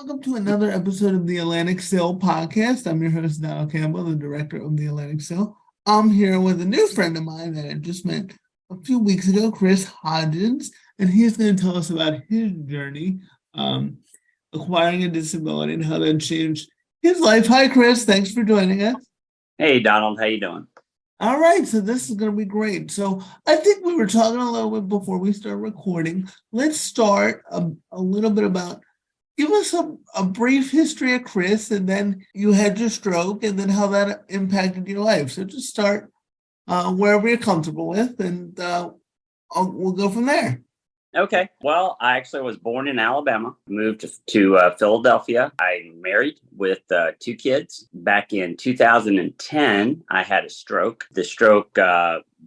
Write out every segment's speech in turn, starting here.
welcome to another episode of the Atlantic Sale Podcast. I'm your host, Donald Campbell, the director of the Atlantic Sale. I'm here with a new friend of mine that I just met a few weeks ago, Chris Hodgens, and he's going to tell us about his journey acquiring a disability and how that changed his life. Hi, Chris. Thanks for joining us. Hey, Donald. How you doing? All right, so this is going to be great. So I think we were talking a little bit before we start recording. Let's start a little bit about, give us a brief history of Chris, and then you had your stroke, and then how that impacted your life. So just start wherever you're comfortable with, and we'll go from there. Okay. Well, I actually was born in Alabama, moved to Philadelphia. I married with 2 kids. Back in 2010, I had a stroke. The stroke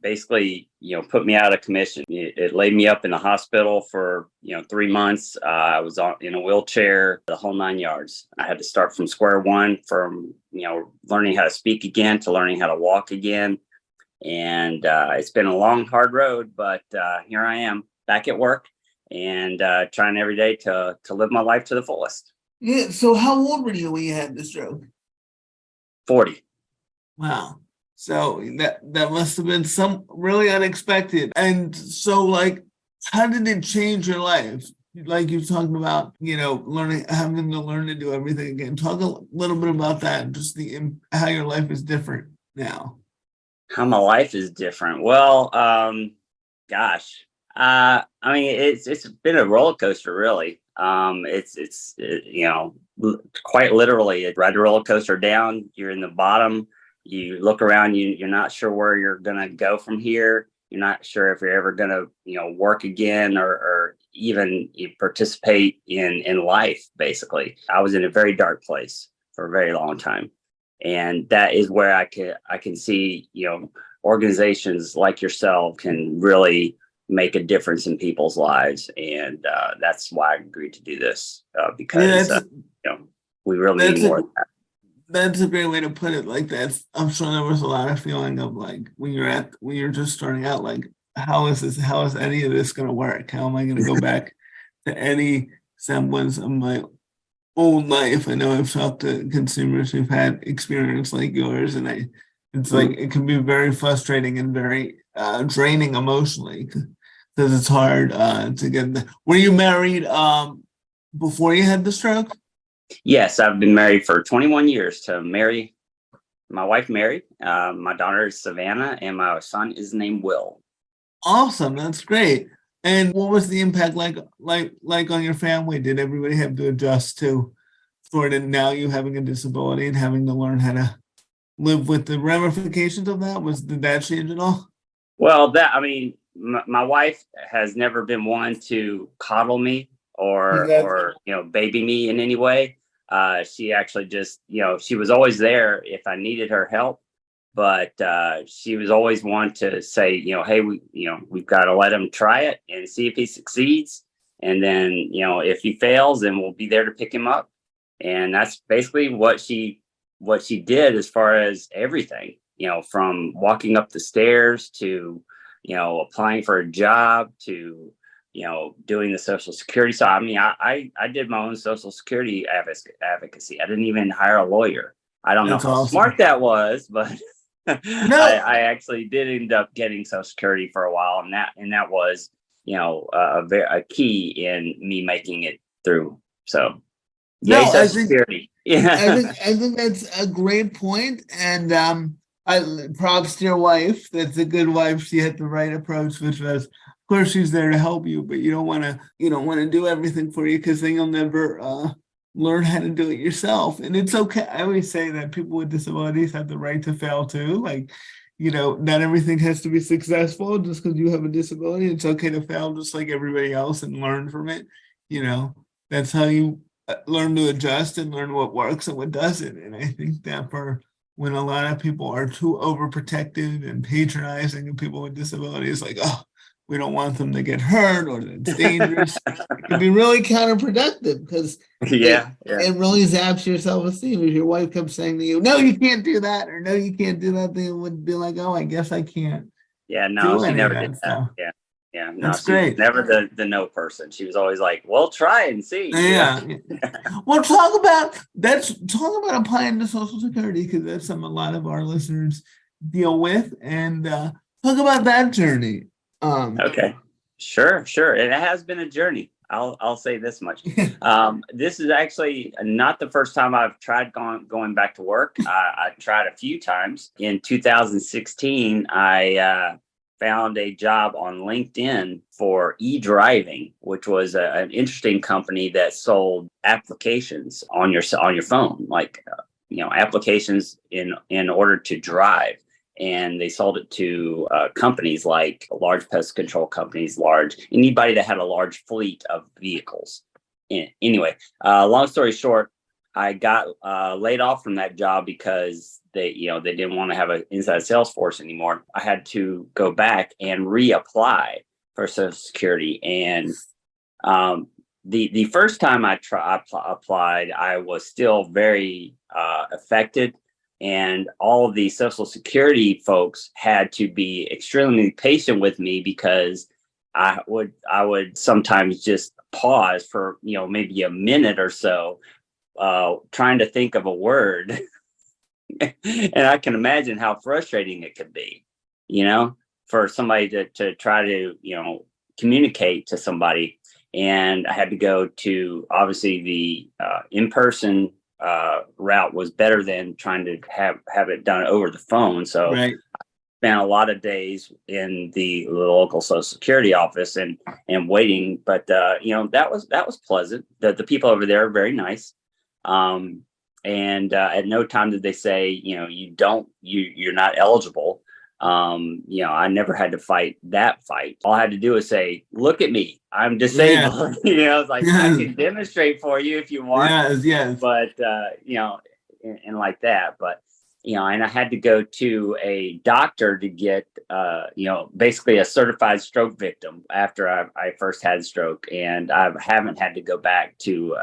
basically, put me out of commission. It laid me up in the hospital for, 3 months. I was in a wheelchair, the whole 9 yards. I had to start from square one, from, learning how to speak again to learning how to walk again. And it's been a long, hard road, but here I am, back at work and trying every day to live my life to the fullest. Yeah. So how old were you when you had the stroke? 40. Wow. So that must have been some really unexpected. And so, how did it change your life? Like you're talking about, having to learn to do everything again. Talk a little bit about that, just how your life is different now. How my life is different. Well, gosh. It's been a roller coaster, really. It's quite literally, ride a roller coaster down. You're in the bottom. You look around. You're not sure where you're gonna go from here. You're not sure if you're ever gonna, work again or even participate in life. Basically, I was in a very dark place for a very long time, and that is where I can see, organizations like yourself can really make a difference in people's lives, and that's why I agreed to do this because we really need more of that. That's a great way to put it. Like that, I'm sure there was a lot of feeling of when you're just starting out, how is any of this going to work? How am I going to go back to any semblance of my old life? I know I've talked to consumers who've had experience like yours, and it's it can be very frustrating and very draining emotionally, because it's hard to get there. Were you married before you had the stroke? Yes, I've been married for 21 years to my wife, Mary. My daughter is Savannah, and my son is named Will. Awesome, that's great. And what was the impact like on your family? Did everybody have to adjust to sort of now you having a disability and having to learn how to live with the ramifications of that? Did that change at all? Well, my wife has never been one to coddle me or baby me in any way. She actually just, she was always there if I needed her help, but she was always one to say, hey, we've got to let him try it and see if he succeeds. And then, if he fails, then we'll be there to pick him up. And that's basically what she did as far as everything, from walking up the stairs to, applying for a job to, doing the Social Security. So, I did my own Social Security advocacy. I didn't even hire a lawyer. I don't know how smart that was, but I actually did end up getting Social Security for a while. And that was, a key in me making it through. So, Social Security. Yeah. I think that's a great point. And props to your wife. That's a good wife. She had the right approach, which was, of course, she's there to help you, but you don't want to do everything for you, because then you'll never learn how to do it yourself. And it's okay. I always say that people with disabilities have the right to fail too. Not everything has to be successful just because you have a disability. It's okay to fail just like everybody else and learn from it. That's how you learn to adjust and learn what works and what doesn't. And I think that when a lot of people are too overprotective and patronizing of people with disabilities, we don't want them to get hurt or it's dangerous, it can be really counterproductive, because it really zaps your self-esteem. If your wife kept saying to you, no, you can't do that, or no, you can't do that, they would be like, oh, I guess I can't. Yeah, no, she never did that. Yeah. Yeah, no, That's she was great. never the no person. She was always like, "Well, try and see." Yeah. Well, talk about applying to Social Security, because that's something a lot of our listeners deal with, and talk about that journey. Okay, sure. It has been a journey. I'll say this much. This is actually not the first time I've tried going back to work. I tried a few times. In 2016, I found a job on LinkedIn for e-driving, which was an interesting company that sold applications on your phone, like applications in order to drive. And they sold it to companies like large pest control companies, anybody that had a large fleet of vehicles. Anyway, long story short, I got laid off from that job because they didn't want to have an inside sales force anymore. I had to go back and reapply for Social Security. And the first time I applied, I was still very affected. And all of the Social Security folks had to be extremely patient with me, because I would sometimes just pause for maybe a minute or so, trying to think of a word. And I can imagine how frustrating it could be, for somebody to try to communicate to somebody. And I had to go to, obviously, the in-person route was better than trying to have it done over the phone. So Right. I spent a lot of days in the local Social Security office and waiting. But that was pleasant. The people over there are very nice. And at no time did they say you're not eligible. I never had to fight that fight. All I had to do is say, "Look at me, I'm disabled." Yeah. It's like, I can demonstrate for you if you want. Yes. But and like that. But and I had to go to a doctor to get basically a certified stroke victim after I first had a stroke, and I haven't had to go back to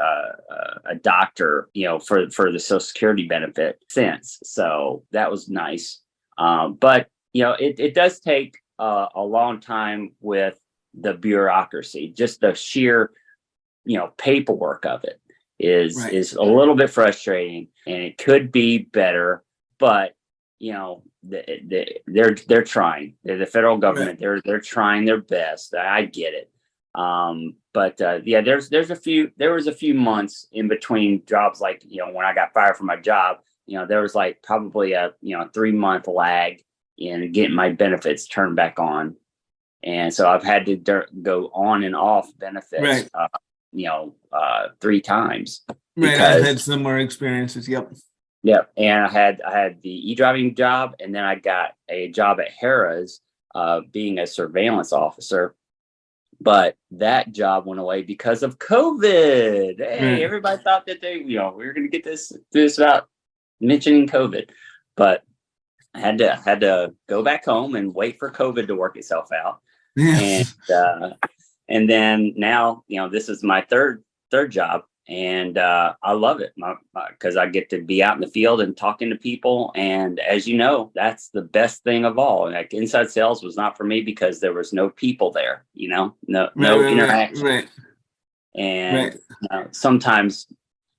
a doctor for the Social Security benefit since. So that was nice. But it does take a long time with the bureaucracy. Just the sheer paperwork of it is a little bit frustrating, and it could be better. But they're trying. They're the federal government. Right. They're trying their best. I get it. But there was a few months in between jobs, like when I got fired from my job. There was like probably a 3-month lag in getting my benefits turned back on, and so I've had to go on and off benefits, 3 times. Right, I've had similar experiences. Yep, and I had the e-driving job, and then I got a job at Harrah's, being a surveillance officer. But that job went away because of COVID. Hey, everybody thought that we were going to get this without mentioning COVID, but I had to go back home and wait for COVID to work itself out. Yes. And then now, this is my third job, and I love it because I get to be out in the field and talking to people. And as you know, that's the best thing of all. Like, inside sales was not for me because there was no people there, no interaction. Right. And sometimes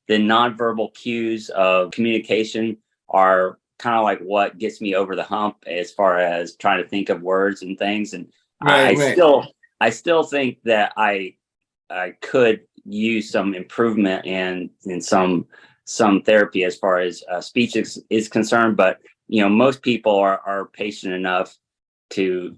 the nonverbal cues of communication are kind of like what gets me over the hump as far as trying to think of words and things. And I still think that I could use some improvement in some therapy as far as speech is concerned. But most people are patient enough to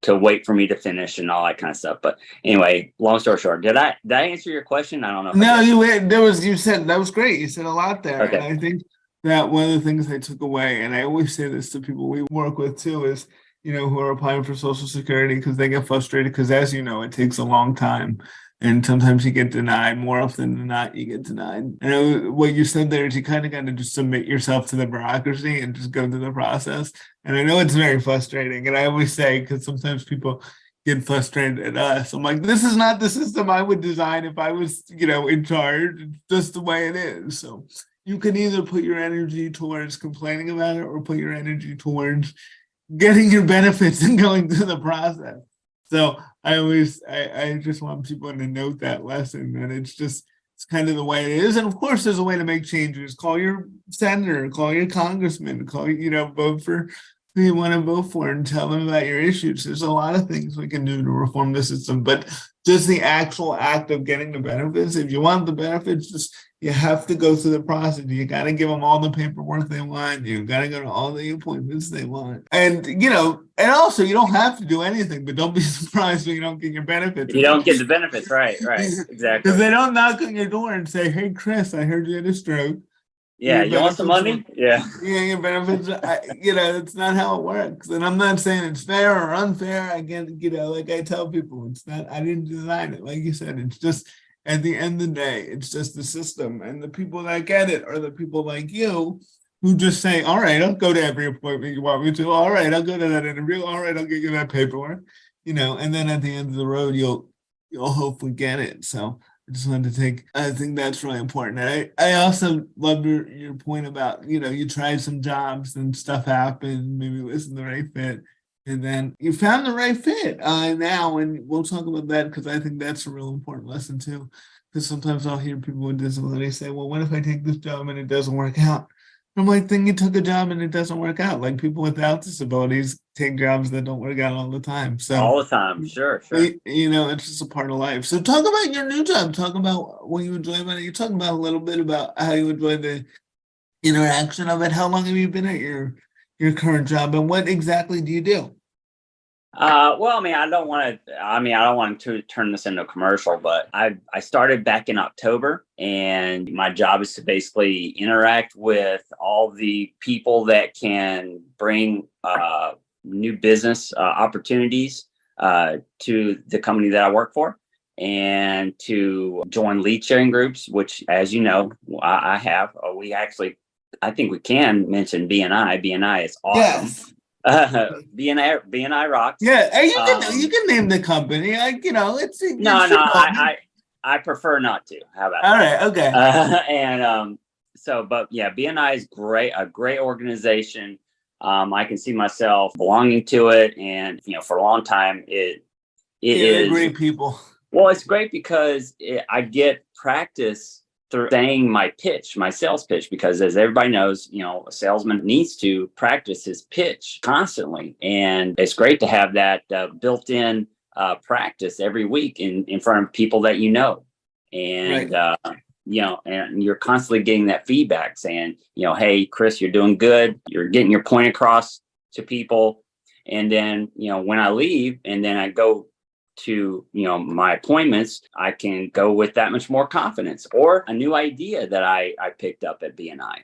wait for me to finish and all that kind of stuff. But anyway, long story short, did I answer your question? I don't know. No, you said that was great. You said a lot there. Okay. And I think that one of the things I took away, and I always say this to people we work with too, is who are applying for Social Security, because they get frustrated because, as you know, it takes a long time. And sometimes you get denied. More often than not, you get denied. And what you said there is you kind of got to just submit yourself to the bureaucracy and just go through the process. And I know it's very frustrating. And I always say, because sometimes people get frustrated at us, I'm like, this is not the system I would design if I was, in charge. It's just the way it is. So you can either put your energy towards complaining about it or put your energy towards getting your benefits and going through the process. So I just want people to note that lesson, and it's kind of the way it is. And of course, there's a way to make changes. Call your senator, call your congressman, vote for who you want to vote for, and tell them about your issues. There's a lot of things we can do to reform the system, but just the actual act of getting the benefits. If you want the benefits, you have to go through the process. You got to give them all the paperwork they want. You got to go to all the appointments they want. And, and also you don't have to do anything, but don't be surprised when you don't get your benefits. You don't get the benefits. Right. Exactly. Because they don't knock on your door and say, hey, Chris, I heard you had a stroke. Yeah. You want some money? Yeah. Yeah. Your benefits, it's not how it works. And I'm not saying it's fair or unfair. Again, like I tell people, it's not, I didn't design it. Like you said, it's just, at the end of the day, it's just the system, and the people that get it are the people like you who just say, all right, I'll go to every appointment you want me to. All right, I'll go to that interview. All right, I'll get you that paperwork, and then at the end of the road, you'll hopefully get it. So I just wanted to I think that's really important. And I also love your point about, you tried some jobs and stuff happened, maybe it wasn't the right fit. And then you found the right fit now, and we'll talk about that because I think that's a real important lesson too. Because sometimes I'll hear people with disability say, well, what if I take this job and it doesn't work out? I'm like, then you took a job and it doesn't work out. Like people without disabilities take jobs that don't work out all the time. So all the time, sure. It's just a part of life. So talk about your new job. Talk about what you enjoy about it. You talk about a little bit about how you enjoy the interaction of it. How long have you been at your current job, and what exactly do you do? Well, I don't want to turn this into a commercial, but I started back in October, and my job is to basically interact with all the people that can bring new business opportunities to the company that I work for, and to join lead sharing groups, which, as you know, I have. I think we can mention BNI. BNI is awesome. Yes. BNI rocks. Yeah, you can name the company. It's I prefer not to. How about all that? Right, okay. But yeah, BNI is great, a great organization. I can see myself belonging to it, and for a long time, it is great people. Well, it's great because I get practice through saying my sales pitch, because as everybody knows, a salesman needs to practice his pitch constantly. And it's great to have that built-in practice every week in front of people that and, right. And you're constantly getting that feedback saying, hey, Chris, you're doing good. You're getting your point across to people. And then, when I leave and then I go to my appointments, I can go with that much more confidence, or a new idea that I picked up at BNI.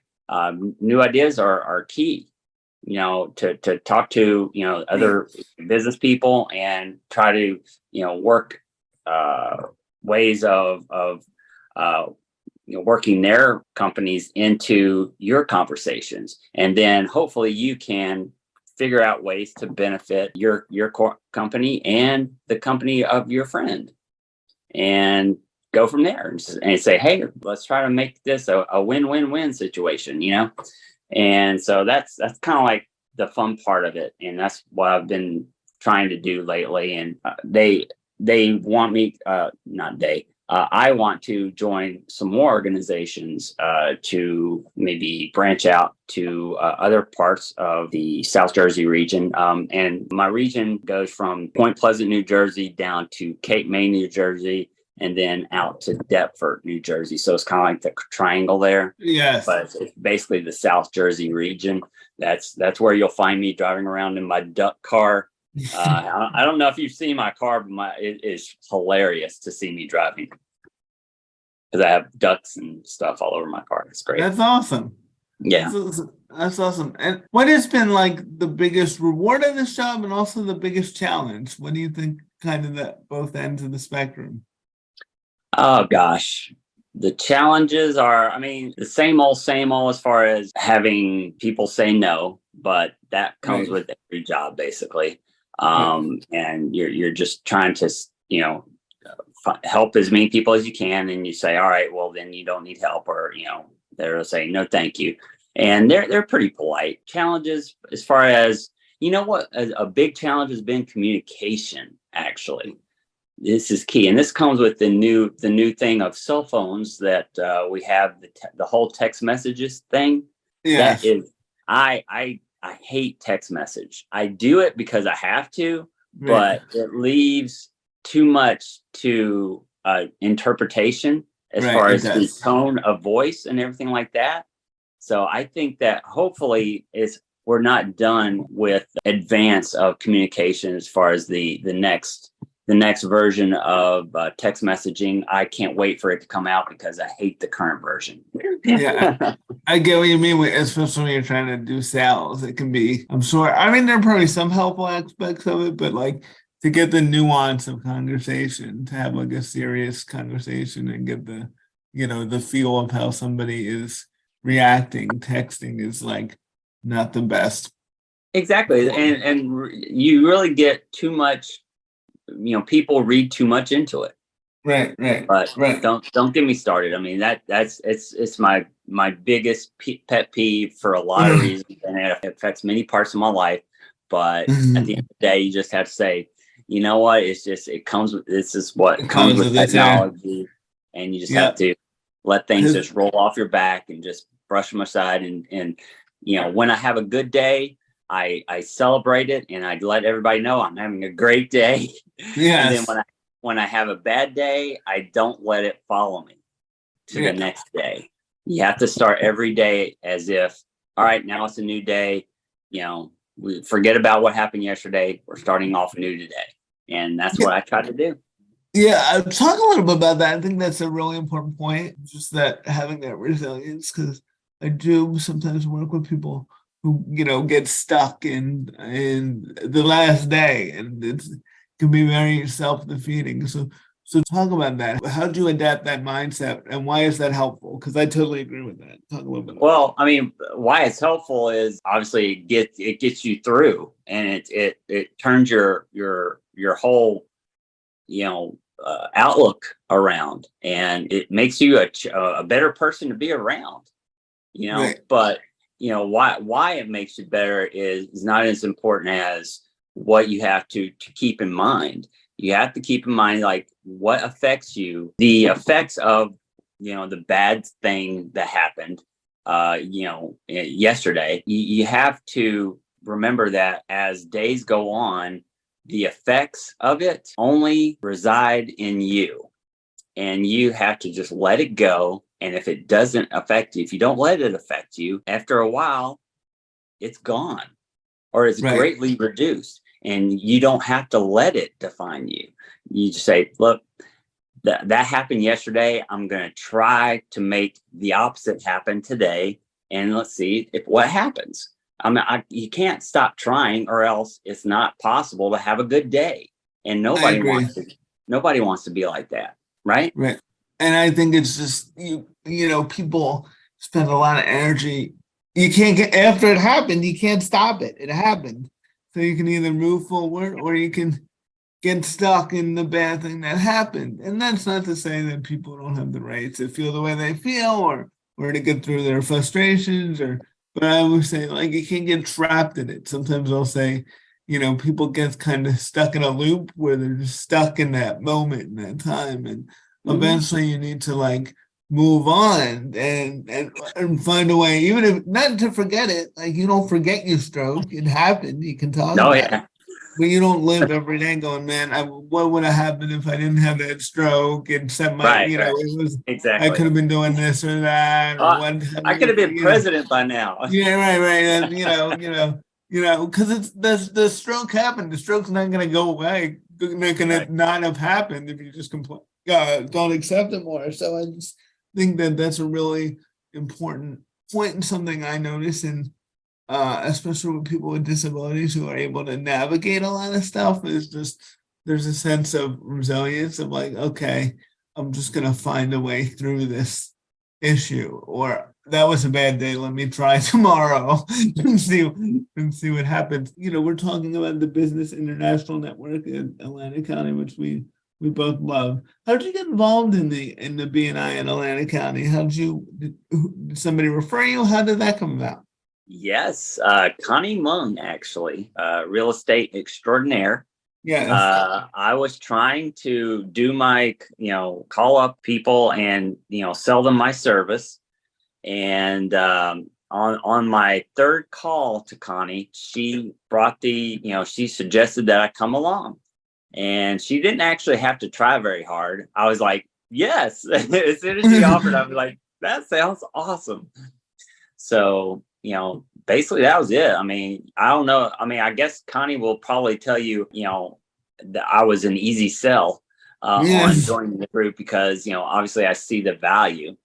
New ideas are key, to talk to other business people and try to work ways of working their companies into your conversations, and then hopefully you can figure out ways to benefit your company and the company of your friend, and go from there and say, hey, let's try to make this a win-win-win situation, And so that's kind of like the fun part of it. And that's what I've been trying to do lately. And they want me, I want to join some more organizations to maybe branch out to other parts of the South Jersey region. And my region goes from Point Pleasant, New Jersey, down to Cape May, New Jersey, and then out to Deptford, New Jersey. So it's kind of like the triangle there. Yes. But it's basically the South Jersey region. That's where you'll find me driving around in my duck car. I don't know if you've seen my car, but it is hilarious to see me driving, because I have ducks and stuff all over my car. It's great. That's awesome. Yeah. That's awesome. And what has been like the biggest reward of this job, and also the biggest challenge? What do you think, kind of the both ends of the spectrum? Oh gosh. The challenges are, the same old as far as having people say no, but that comes with every job basically. And you're just trying to, help as many people as you can. And you say, all right, well then you don't need help, or, they'll say, no, thank you. And they're pretty polite. Challenges as far as, a big challenge has been communication. actually. This is key, and this comes with the new thing of cell phones that we have, the whole text messages thing. Yes. That is, I hate text message. I do it because I have to, Right. but it leaves too much to interpretation as Right. far It as the does. tone of voice and everything like that. So I think that hopefully we're not done with advance of communication as far as the next version of text messaging. I can't wait for it to come out because I hate the current version. Yeah. I get what you mean, especially when you're trying to do sales. It can be, I'm sure. I mean, there are probably some helpful aspects of it, but like to get the nuance of conversation, to have like a serious conversation and get the feel of how somebody is reacting, texting is like not the best. Exactly, and you really get too much. People read too much into it. Right, right, But right. don't get me started. I mean, it's my biggest pet peeve for a lot of reasons, and it affects many parts of my life. But at the end of the day, you just have to say, you know what? This is what It comes comes with with it, yeah. technology, and you just have Yeah. to let things 'Cause- just roll off your back and just brush them aside. And when I have a good day, I celebrate it and I let everybody know I'm having a great day. And then Yes. when I have a bad day, I don't let it follow me to the Yeah. next day. You have to start every day as if, all right, now it's a new day. We forget about what happened yesterday. We're starting off new today. And that's what I try to do. Yeah, I'll talk a little bit about that. I think that's a really important point, just that having that resilience, because I do sometimes work with people who, get stuck in the last day, and it can be very self-defeating. So talk about that. How do you adapt that mindset, and why is that helpful? Because I totally agree with that. Talk a little bit about Well, I mean, why it's helpful is obviously it gets you through, and it turns your whole outlook around, and it makes you a better person to be around. Right. But why it makes you better is not as important as what you have to keep in mind. You have to keep in mind like what affects you, the effects of the bad thing that happened yesterday. You have to remember that as days go on, the effects of it only reside in you, and you have to just let it go. And if it doesn't affect you, if you don't let it affect you, after a while, it's gone or it's Right. greatly reduced. And you don't have to let it define you. You just say, look, that happened yesterday. I'm going to try to make the opposite happen today. And let's see what happens. I mean, you can't stop trying, or else it's not possible to have a good day. And I agree. nobody wants to be like that. Right. Right. And I think it's just people spend a lot of energy. You can't get after it happened, you can't stop it. It happened. So you can either move forward or you can get stuck in the bad thing that happened. And that's not to say that people don't have the right to feel the way they feel or to get through their frustrations but I would say like you can't get trapped in it. Sometimes I'll say, people get kind of stuck in a loop where they're just stuck in that moment in that time. And eventually you need to like move on and find a way, even if not to forget it. Like you don't forget your stroke. It happened. You can talk about it. But you don't live every day going, man, what would have happened if I didn't have that stroke and set my, Right. it was, Exactly. I could have been doing this or that, or what. I could have been president by now. Yeah, right. And, because it's the stroke happened. The stroke's not going to go away. It's not going to not have happened if you just don't accept it more. So I just think that that's a really important point and something I notice especially with people with disabilities who are able to navigate a lot of stuff, is just there's a sense of resilience of like, okay, I'm just gonna find a way through this issue, or that was a bad day. Let me try tomorrow and see what happens. We're talking about the Business International Network in Atlantic County, which we both love. How did you get involved in the BNI in Atlantic County? Did somebody refer you? How did that come about? Yes, Connie Mung, actually, real estate extraordinaire. Yes. I was trying to do my, call up people and, sell them my service. And on my third call to Connie, she brought she suggested that I come along. And she didn't actually have to try very hard. I was like, yes. As soon as she offered, I was like, that sounds awesome. So, basically that was it. I mean, I don't know. I mean, I guess Connie will probably tell you, that I was an easy sell on Yes. joining the group because, obviously I see the value.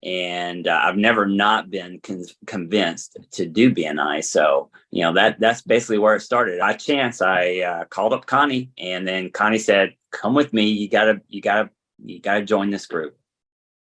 And I've never not been convinced to do BNI. So, that's basically where it started. By chance, I called up Connie, and then Connie said, "Come with me. You gotta join this group."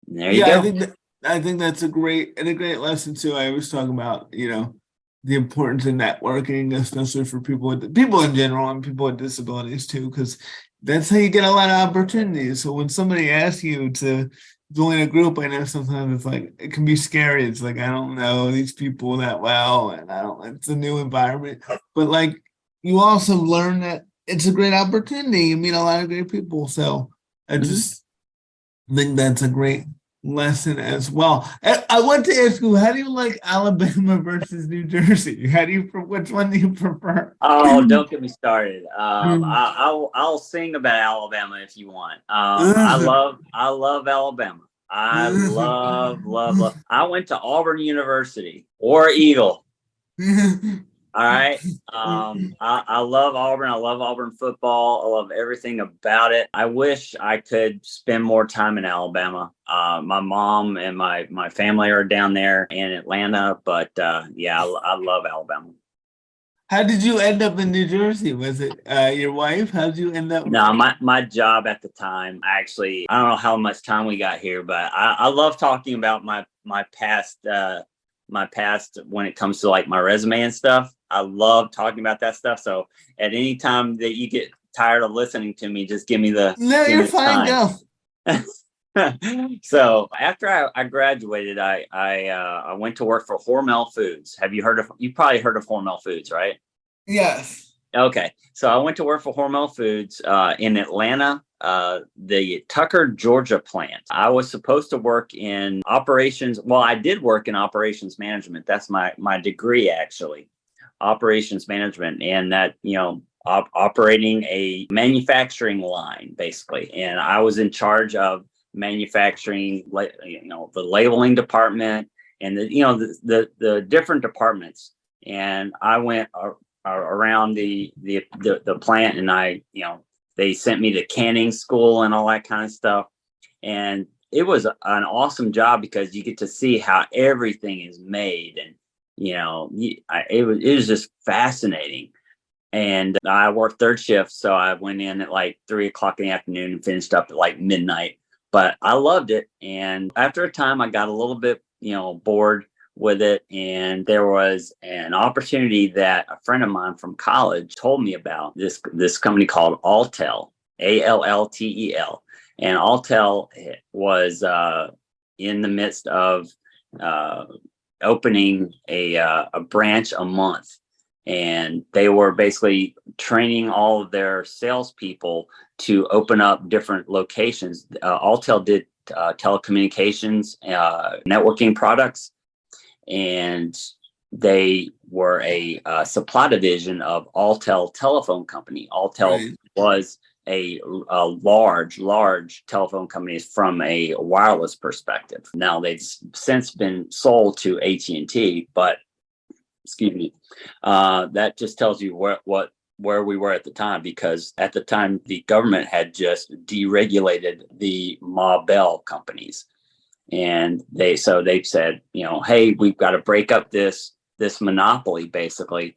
And there you Yeah, go. I think that's a great lesson too. I always talk about, the importance of networking, especially for people in general and people with disabilities too, because that's how you get a lot of opportunities. So when somebody asks you to join a group, I know sometimes it's like it can be scary. It's like I don't know these people that well, and it's a new environment. But like you also learn that it's a great opportunity. You meet a lot of great people. So I just think that's a great lesson as well. I want to ask you, how do you like Alabama versus New Jersey? Which one do you prefer? Oh, don't get me started. I'll sing about Alabama if you want. I love Alabama. I love. I went to Auburn University, or Eagle. All right. I love Auburn. I love Auburn football. I love everything about it. I wish I could spend more time in Alabama. My mom and my family are down there in Atlanta, but yeah, I love Alabama. How did you end up in New Jersey? Was it your wife? How did you end up? No, my job at the time, I don't know how much time we got here, but I love talking about my past when it comes to like my resume and stuff. I love talking about that stuff. So at any time that you get tired of listening to me, just give me the No, give you're me the fine. time. Go. So after I graduated, I went to work for Hormel Foods. You've probably heard of Hormel Foods, right? Yes. Okay. So I went to work for Hormel Foods in Atlanta, the Tucker, Georgia plant. I was supposed to work in operations. Well, I did work in operations management. That's my degree, actually, operations management, and that, operating a manufacturing line, basically. And I was in charge of manufacturing, the labeling department and the different departments. And I went around the plant, and they sent me to canning school and all that kind of stuff. And it was an awesome job because you get to see how everything is made, and it was just fascinating. And I worked third shift, so I went in at like 3 o'clock in the afternoon and finished up at like midnight. But I loved it, and after a time, I got a little bit bored with it, and there was an opportunity that a friend of mine from college told me about, this company called Alltel, Alltel. And Alltel was in the midst of opening a branch a month, and they were basically training all of their salespeople to open up different locations. Alltel did telecommunications, networking products, and they were a supply division of Alltel Telephone Company. Alltel was a large telephone company from a wireless perspective. Now they've since been sold to AT&T, but excuse me, that just tells you where we were at the time, because at the time the government had just deregulated the Ma Bell companies. And they said, hey, we've got to break up this monopoly, basically.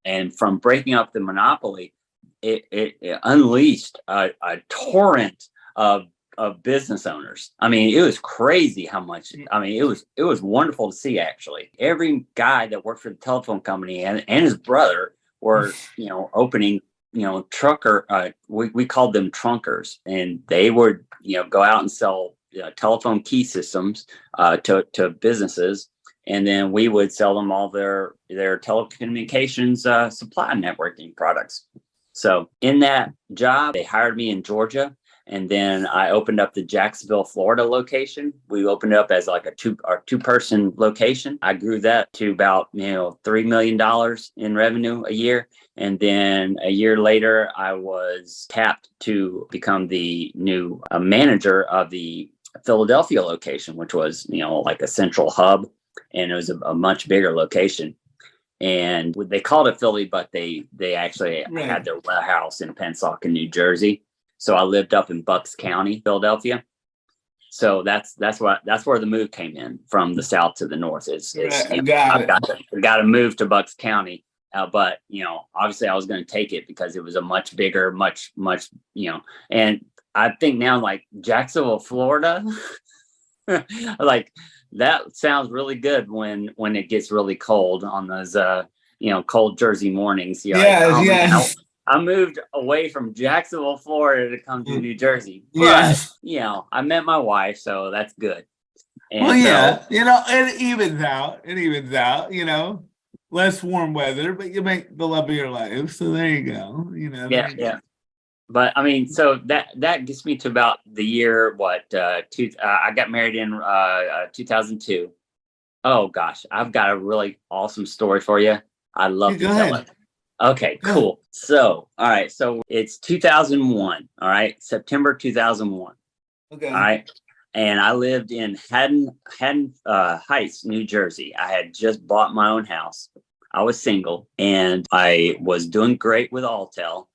And from breaking up the monopoly, it unleashed a torrent of business owners. I mean, it was crazy how much. I mean, it was wonderful to see. Actually, every guy that worked for the telephone company and his brother were opening trucker. We called them trunkers, and they would go out and sell telephone key systems to businesses, and then we would sell them all their telecommunications supply networking products. So in that job, they hired me in Georgia. And then I opened up the Jacksonville, Florida location. We opened it up as like a two-person location. I grew that to about, $3 million in revenue a year. And then a year later, I was tapped to become the new manager of the Philadelphia location, which was, like a central hub. And it was a much bigger location. And they called it Philly, but they actually had their warehouse in Pensacola, New Jersey. So I lived up in Bucks County, Philadelphia. So that's where the move came in from the south to the north. I've got to move to Bucks County, but obviously I was going to take it because it was a much bigger, much. And I think now like Jacksonville, Florida, like that sounds really good when it gets really cold on those cold Jersey mornings. Yes. I moved away from Jacksonville, Florida to come to New Jersey. But, I met my wife, so that's good. And it evens out, less warm weather, but you make the love of your life. So there you go, Yeah. But I mean, so that gets me to about the year, I got married in 2002. Oh gosh, I've got a really awesome story for you. I love to tell it. Okay, cool. So, all right. So it's 2001. All right. September 2001. Okay. All right. And I lived in Haddon Heights, New Jersey. I had just bought my own house. I was single and I was doing great with Alltel.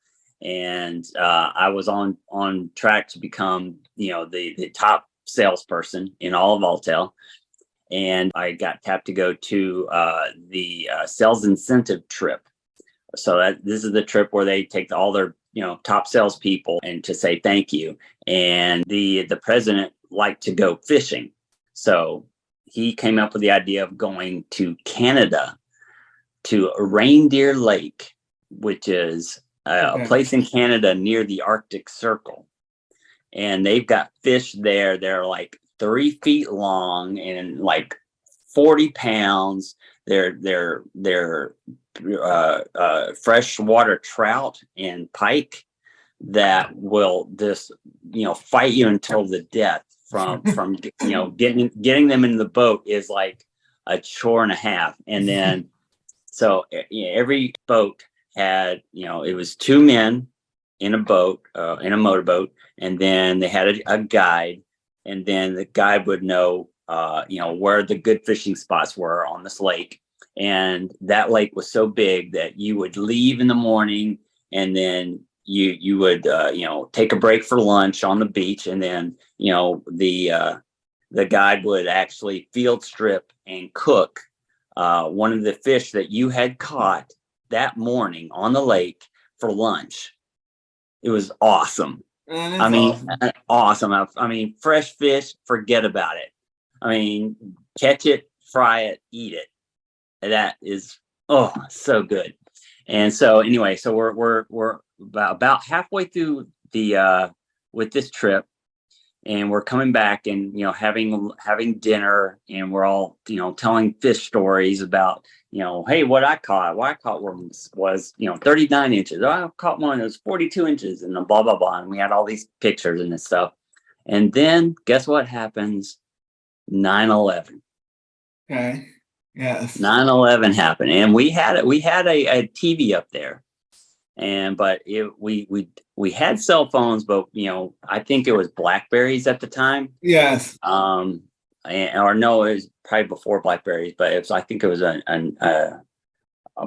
And I was on track to become, the top salesperson in all of Alltel. And I got tapped to go to the sales incentive trip. So this is the trip where they take all their, top salespeople and to say thank you. And the president liked to go fishing. So he came up with the idea of going to Canada to Reindeer Lake, which is a place in Canada near the Arctic Circle. And they've got fish there. They're like 3 feet long and like 40 pounds. They're freshwater trout and pike that will just fight you until the death. From getting them in the boat is like a chore and a half. And then so every boat had it was 2 men in a boat, in a motorboat, and then they had a guide, and then the guide would know where the good fishing spots were on this lake. And that lake was so big that you would leave in the morning, and then you would take a break for lunch on the beach, and then the guide would actually field strip and cook one of the fish that you had caught that morning on the lake for lunch. It was awesome. Awesome. I mean, fresh fish, forget about it. I mean, catch it, fry it, eat it. That is so good. And so anyway, so we're about halfway through the with this trip, and we're coming back and having dinner, and we're all telling fish stories about hey, what I caught was 39 inches. Oh, I caught one that was 42 inches, and blah blah blah. And we had all these pictures and this stuff. And then guess what happens? 9/11. Okay. Yes. 9/11 happened, and we had a TV up there, but we had cell phones, but I think it was Blackberries at the time. Yes. Or no, it was probably before Blackberries, but I think it was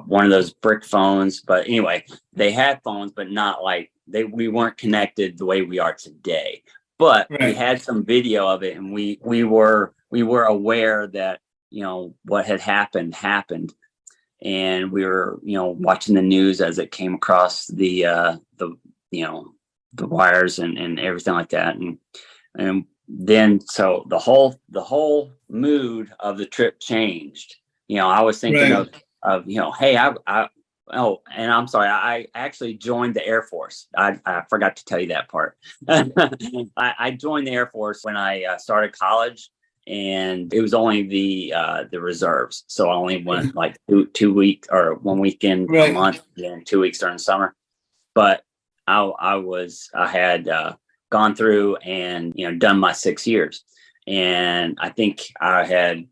one of those brick phones. But anyway, they had phones, but not like we weren't connected the way we are today. But we had some video of it, and we were aware that what had happened, and we were watching the news as it came across the wires and everything like that, and then so the whole mood of the trip changed. I was thinking of hey, and I'm sorry, I actually joined the Air Force. I forgot to tell you that part. I joined the Air Force when I started college. And it was only the reserves, so I only went like 2 weeks or 1 weekend a month, and 2 weeks during the summer. but I had gone through and, done my 6 years. And I think I had,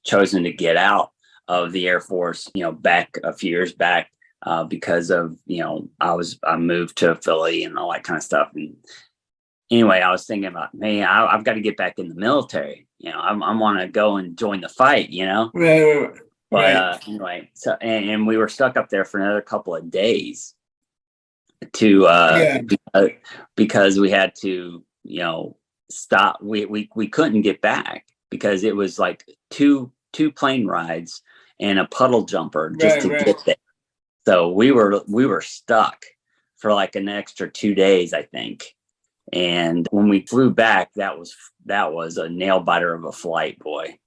chosen to get out of the Air Force, back a few years back, because of, I moved to Philly and all that kind of stuff. And anyway, I was thinking about, man, I've got to get back in the military. I want to go and join the fight, Right. But anyway, so and we were stuck up there for another couple of days to because we had to, stop. We couldn't get back because it was like two plane rides and a puddle jumper just to get there. So we were stuck for like an extra 2 days, I think. And when we flew back, that was a nail biter of a flight, boy.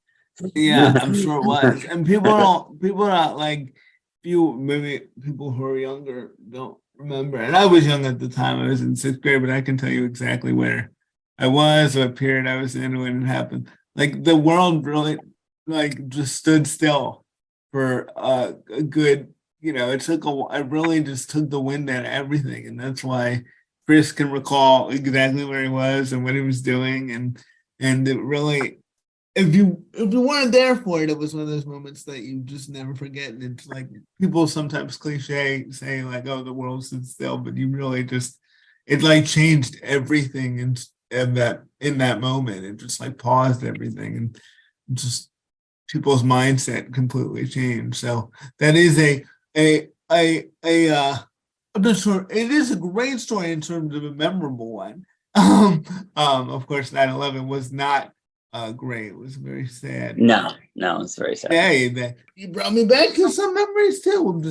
Yeah, I'm sure it was. And people don't like, maybe people who are younger don't remember. And I was young at the time. I was in 6th grade, but I can tell you exactly where I was, what period I was in when it happened. Like the world really like just stood still for a good, it really just took the wind out of everything. And that's why Chris can recall exactly where he was and what he was doing. And it really, if you weren't there for it, it was one of those moments that you just never forget. And it's like people sometimes cliche say like, "Oh, the world stood still," but you really it like changed everything in that moment. It just like paused everything and just people's mindset completely changed. So that is I'm not sure. It is a great story in terms of a memorable one. Of course, 9/11 was not great. It was very sad. No, it's very sad. Yeah, you brought me back to some memories too.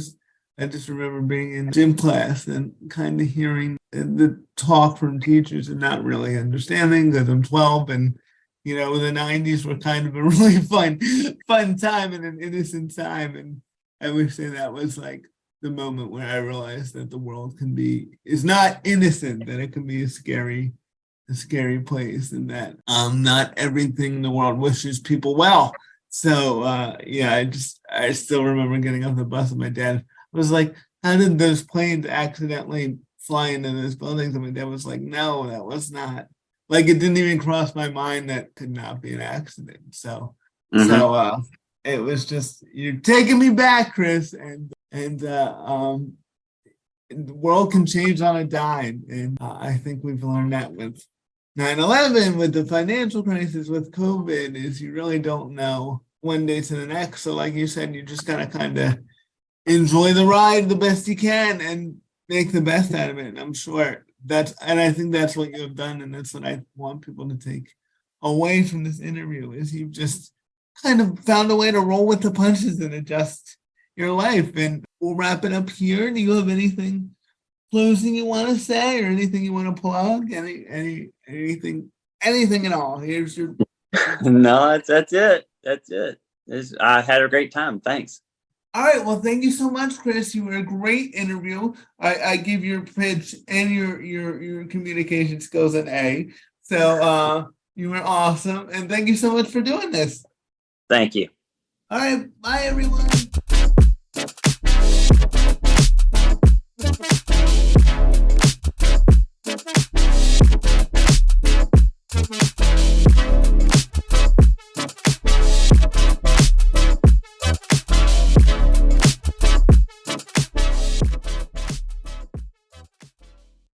I just remember being in gym class and kind of hearing the talk from teachers and not really understanding because I'm 12 and the 90s were kind of a really fun time and an innocent time. And I would say that was like the moment where I realized that the world is not innocent, that it can be a scary place, and that not everything in the world wishes people well. So I still remember getting off the bus with my dad. I was like, how did those planes accidentally fly into those buildings? And my dad was like, no, that was not. Like it didn't even cross my mind that could not be an accident. So it was just, you're taking me back, Chris, and the world can change on a dime. And I think we've learned that with 9/11, with the financial crisis, with COVID, is you really don't know one day to the next. So like you said, you just gotta kind of enjoy the ride the best you can and make the best out of it. And I'm sure I think that's what you have done. And that's what I want people to take away from this interview is you've just kind of found a way to roll with the punches and adjust your life. And we'll wrap it up here. Do you have anything closing you want to say or anything you want to plug? Anything at all? Here's your. No, that's it. I had a great time. Thanks. All right. Well, thank you so much, Chris. You were a great interview. I give your pitch and your communication skills an A. So you were awesome. And thank you so much for doing this. Thank you. All right. Bye, everyone.